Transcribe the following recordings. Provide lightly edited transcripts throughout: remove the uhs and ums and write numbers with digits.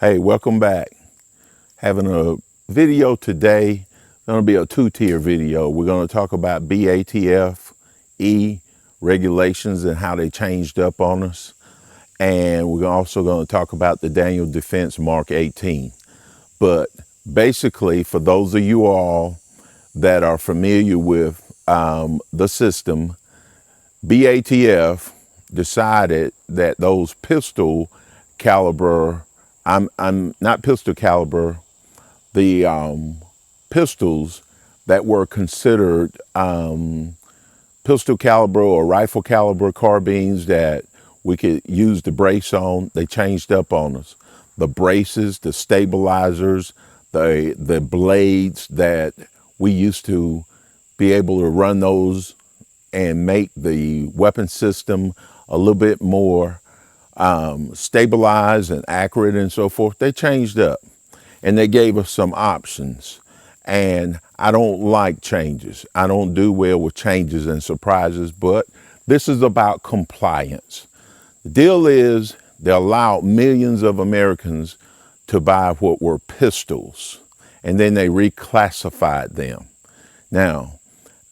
Hey, welcome back. Having a video today, going to be a two-tier video. We're going to talk about BATF regulations and how they changed up on us. And we're also going to talk about the Daniel Defense Mk-18. But basically, for those of you all that are familiar with the system, BATF decided that those pistol caliber, I'm not pistol caliber, the pistols that were considered pistol caliber or rifle caliber carbines that we could use the brace on, they changed up on us. The braces, the stabilizers, the blades that we used to be able to run those and make the weapon system a little bit more stabilized and accurate and so forth, they changed up and they gave us some options. And I don't like changes. I don't do well with changes and surprises, but this is about compliance. The deal is they allowed millions of Americans to buy what were pistols, and then they reclassified them. Now,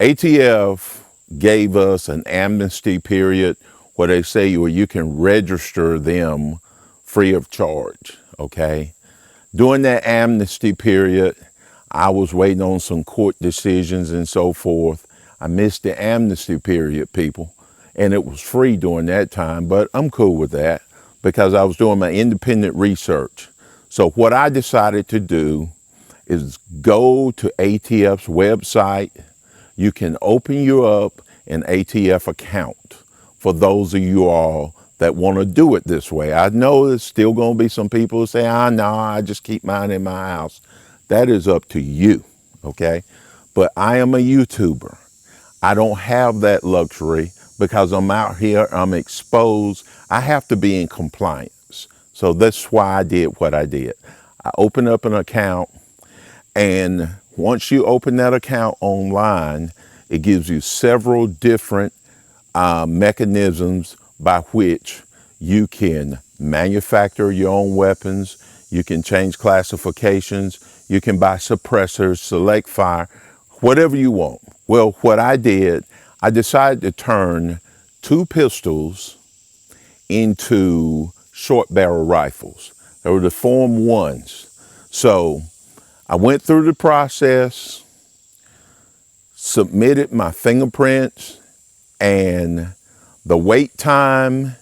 ATF gave us an amnesty period where they say you can register them free of charge, okay? During that amnesty period, I was waiting on some court decisions and so forth. I missed the amnesty period, people, and it was free during that time, but I'm cool with that because I was doing my independent research. So what I decided to do is go to ATF's website. You can open you up an ATF account for those of you all that want to do it this way. I know there's still going to be some people who say, no, I just keep mine in my house. That is up to you, okay? But I am a YouTuber. I don't have that luxury because I'm out here, I'm exposed. I have to be in compliance. So that's why I did what I did. I opened up an account, and once you open that account online, it gives you several different mechanisms by which you can manufacture your own weapons, you can change classifications, you can buy suppressors, select fire, whatever you want. Well, what I did, I decided to turn two pistols into short barrel rifles. They were the Form 1s. So I went through the process, submitted my fingerprints, and the wait time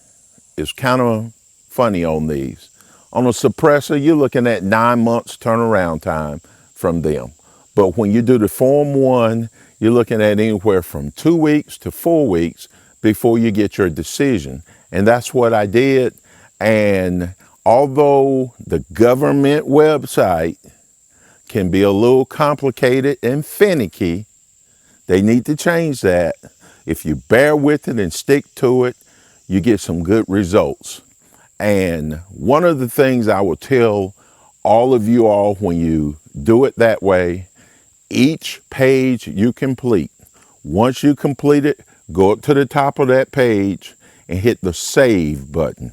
is kind of funny on these. On a suppressor, you're looking at 9 months turnaround time from them. But when you do the Form 1, you're looking at anywhere from 2 weeks to 4 weeks before you get your decision. And that's what I did. And although the government website can be a little complicated and finicky, they need to change that. If you bear with it and stick to it, you get some good results. And one of the things I will tell all of you all when you do it that way, each page you complete, once you complete it, go up to the top of that page and hit the save button.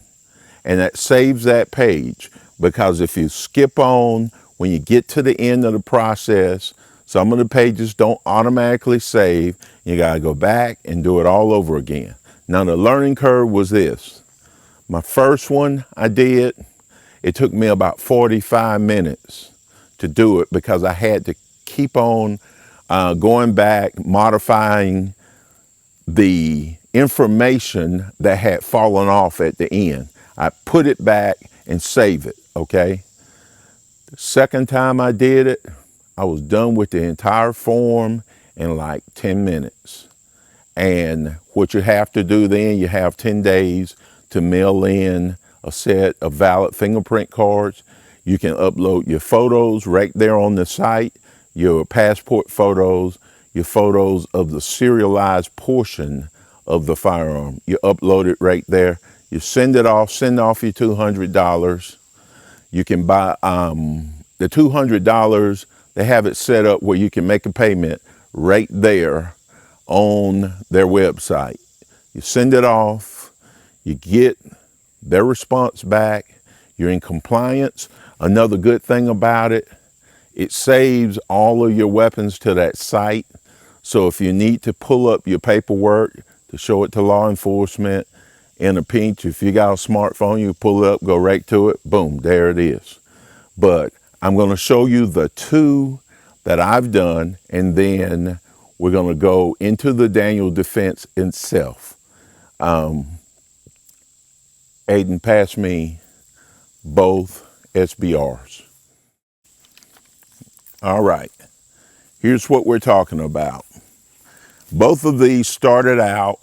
And that saves that page, because if you skip on, when you get to the end of the process, some of the pages don't automatically save. You got to go back and do it all over again. Now, the learning curve was this. My first one I did, it took me about 45 minutes to do it because I had to keep on going back, modifying the information that had fallen off at the end. I put it back and save it, okay? The second time I did it, I was done with the entire form in like 10 minutes. And what you have to do then, you have 10 days to mail in a set of valid fingerprint cards. You can upload your photos right there on the site, your passport photos, your photos of the serialized portion of the firearm. You upload it right there. You send it off, send off your $200. You can buy the $200. They have it set up where you can make a payment right there on their website. You send it off, you get their response back, You're in compliance. Another good thing about it, it saves all of your weapons to that site. So if you need to pull up your paperwork to show it to law enforcement in a pinch, if you got a smartphone, you pull it up, go right to it, boom, there it is. But I'm going to show you the two that I've done, and then we're going to go into the Daniel defense itself. Aiden, pass me both SBRs. All right, here's what we're talking about. Both of these started out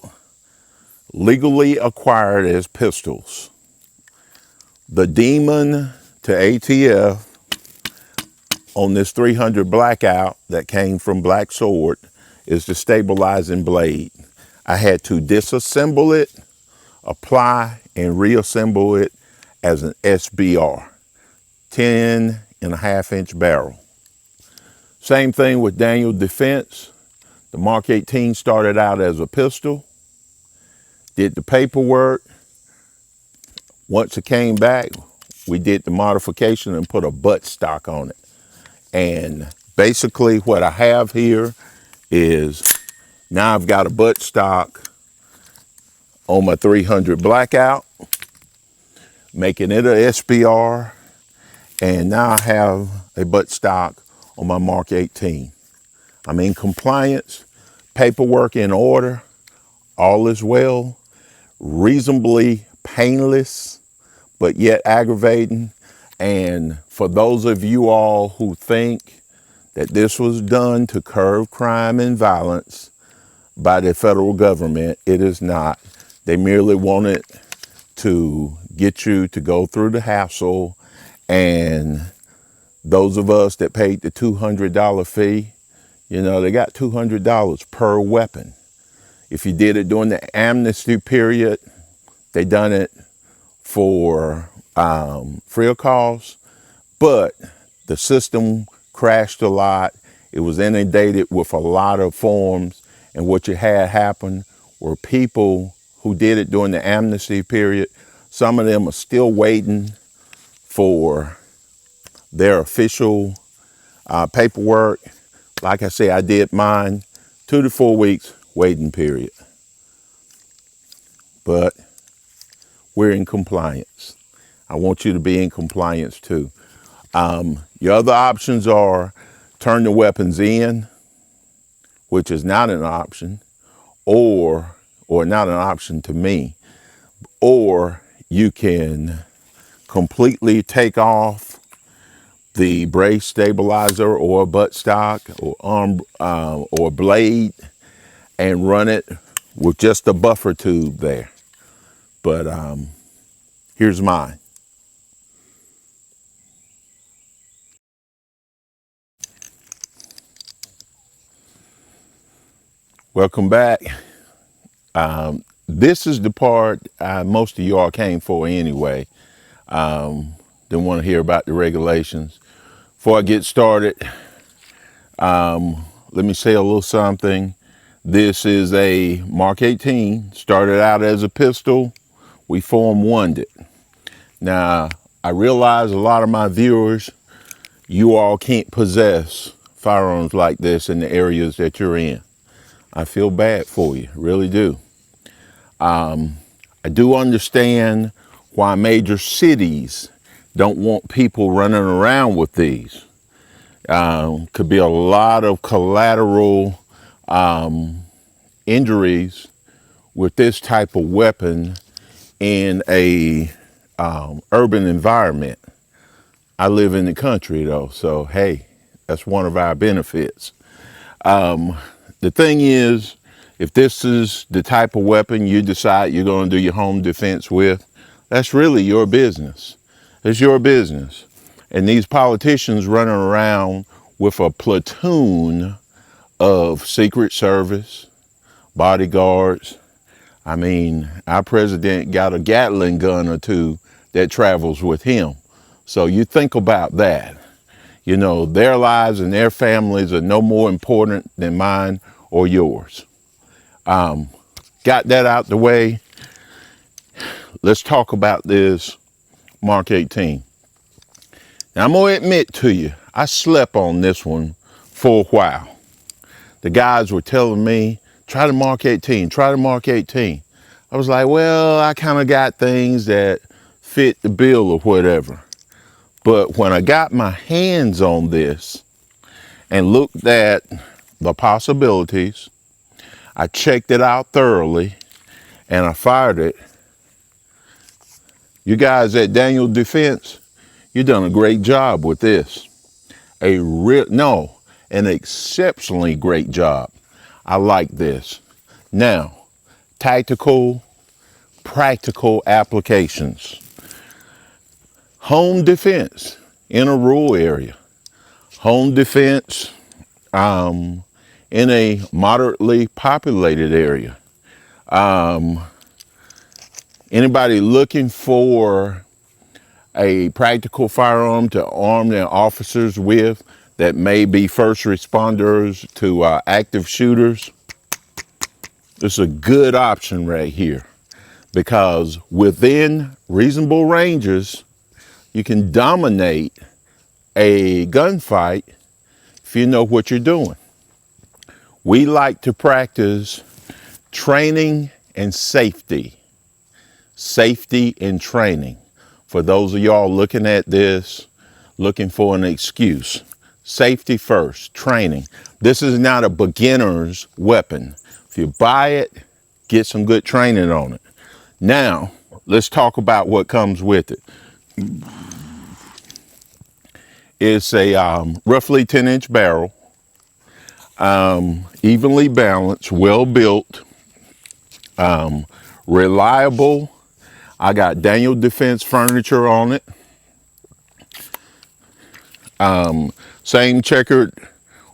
legally acquired as pistols. The Demon to ATF on this 300 Blackout that came from Black Sword is the stabilizing blade. I had to disassemble it, apply, and reassemble it as an SBR, 10.5-inch barrel. Same thing with Daniel Defense. The Mk-18 started out as a pistol, did the paperwork. Once it came back, we did the modification and put a butt stock on it. And basically what I have here is now I've got a butt stock on my 300 Blackout, making it a SBR, and now I have a butt stock on my Mk-18. I'm in compliance, paperwork in order, all is well, reasonably painless, but yet aggravating. And for those of you all who think that this was done to curb crime and violence by the federal government, it is not. They merely wanted to get you to go through the hassle, and those of us that paid the $200 fee, you know, they got $200 per weapon. If you did it during the amnesty period, they done it for free of cost, but the system crashed a lot. It was inundated with a lot of forms, and what you had happen were people who did it during the amnesty period. Some of them are still waiting for their official paperwork. Like I say, I did mine 2 to 4 weeks waiting period, but we're in compliance. I want you to be in compliance too. Your other options are turn the weapons in, which is not an option, or not an option to me, or you can completely take off the brace stabilizer or butt stock or arm or blade and run it with just a buffer tube there. But here's mine. Welcome back. This is the part most of y'all came for anyway. Didn't want to hear about the regulations. Before I get started, let me say a little something. This is a Mk-18, started out as a pistol. We Form 1'd it. Now, I realize a lot of my viewers, you all can't possess firearms like this in the areas that you're in. I feel bad for you, really do. I do understand why major cities don't want people running around with these. Could be a lot of collateral injuries with this type of weapon in a urban environment. I live in the country though, so hey, that's one of our benefits. The thing is, if this is the type of weapon you decide you're going to do your home defense with, that's really your business. It's your business. And these politicians running around with a platoon of Secret Service, bodyguards. I mean, our president got a Gatling gun or two that travels with him. So you think about that. You know, their lives and their families are no more important than mine or yours. Got that out the way. Let's talk about this Mark 18. Now, I'm going to admit to you, I slept on this one for a while. The guys were telling me, try the Mark 18, try the Mark 18. I was like, well, I kind of got things that fit the bill or whatever. But when I got my hands on this and looked at the possibilities, I checked it out thoroughly and I fired it. You guys at Daniel Defense, you've done a great job with this. An exceptionally great job. I like this. Now, tactical, practical applications. Home defense in a rural area. Home defense in a moderately populated area. Anybody looking for a practical firearm to arm their officers with that may be first responders to active shooters, it's a good option right here, because within reasonable ranges, you can dominate a gunfight if you know what you're doing. We like to practice training and safety. Safety and training. For those of y'all looking at this, looking for an excuse. Safety first, training. This is not a beginner's weapon. If you buy it, get some good training on it. Now, let's talk about what comes with it. It's a roughly 10-inch barrel, evenly balanced, well built, reliable. I got Daniel Defense furniture on it. Same checkered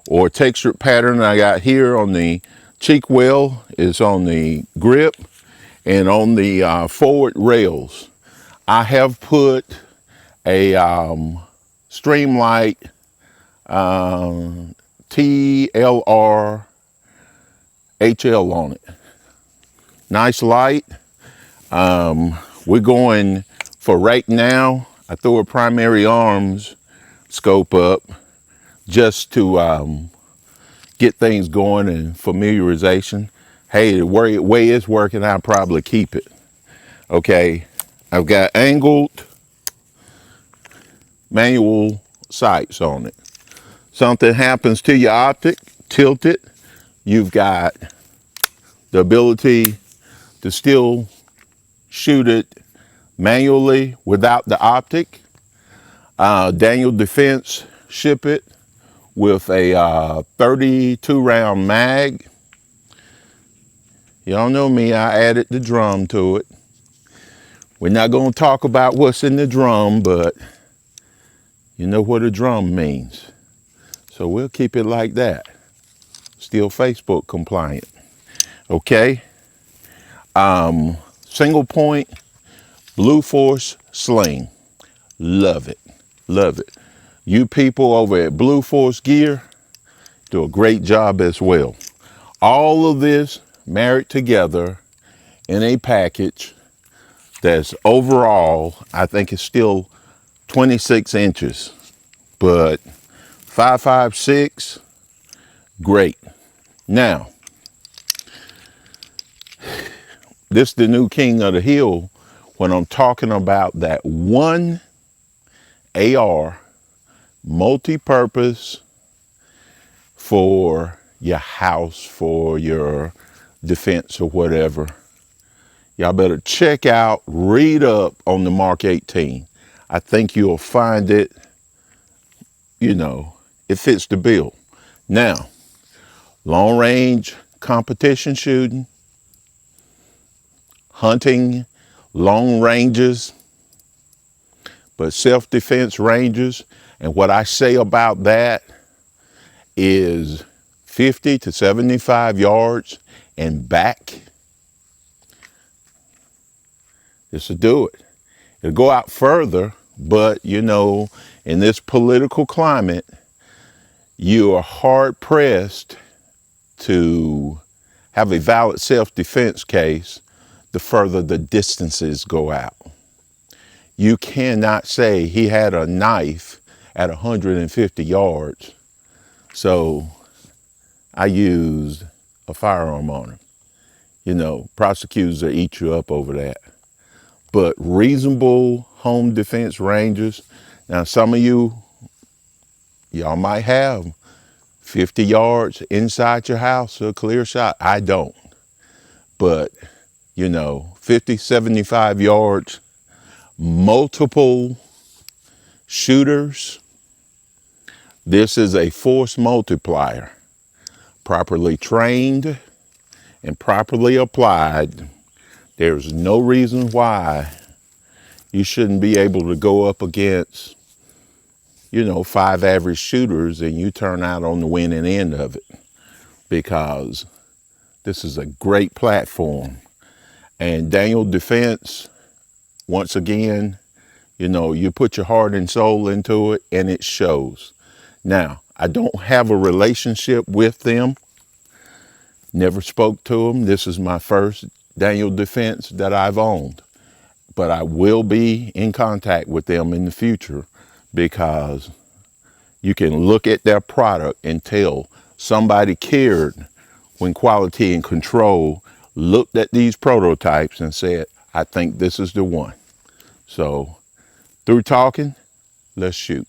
or textured pattern I got here on the cheek well is on the grip and on the forward rails. I have put a Streamlight TLR HL on it. Nice light. We're going for right now, I throw a primary arms scope up just to get things going and familiarization. Hey, the way it's working, I'll probably keep it. Okay, I've got angled manual sights on it. Something happens to your optic, tilt it, you've got the ability to still shoot it manually without the optic. Daniel Defense ship it with a 32 round mag. Y'all know me, I added the drum to it. We're not going to talk about what's in the drum, but you know what a drum means. So we'll keep it like that. Still Facebook compliant. Okay. Single point Blue Force sling. Love it. Love it. You people over at Blue Force Gear do a great job as well. All of this married together in a package that's overall, I think it's still 26 inches, but 5.56, great. Now, this is the new king of the hill when I'm talking about that one AR multi-purpose for your house, for your defense or whatever. Y'all better check out, read up on the Mark 18. I think you'll find it, it fits the bill. Now, long range competition shooting, hunting, long ranges, but self-defense ranges. And what I say about that is 50 to 75 yards and back. This will do it. It'll go out further, but in this political climate, you are hard pressed to have a valid self-defense case the further the distances go out. You cannot say he had a knife at 150 yards. So I used a firearm on him. You know, prosecutors will eat you up over that. But reasonable home defense ranges, now some of y'all might have 50 yards inside your house, a clear shot. I don't. But, you know, 50, 75 yards, multiple shooters. This is a force multiplier. Properly trained and properly applied, there's no reason why you shouldn't be able to go up against, you know, 5 average shooters and you turn out on the winning end of it, because this is a great platform. And Daniel Defense, once again, you know, you put your heart and soul into it and it shows. Now, I don't have a relationship with them. Never spoke to them. This is my first Daniel Defense that I've owned. But I will be in contact with them in the future, because you can look at their product and tell somebody cared when quality and control looked at these prototypes and said, I think this is the one. So through talking, let's shoot.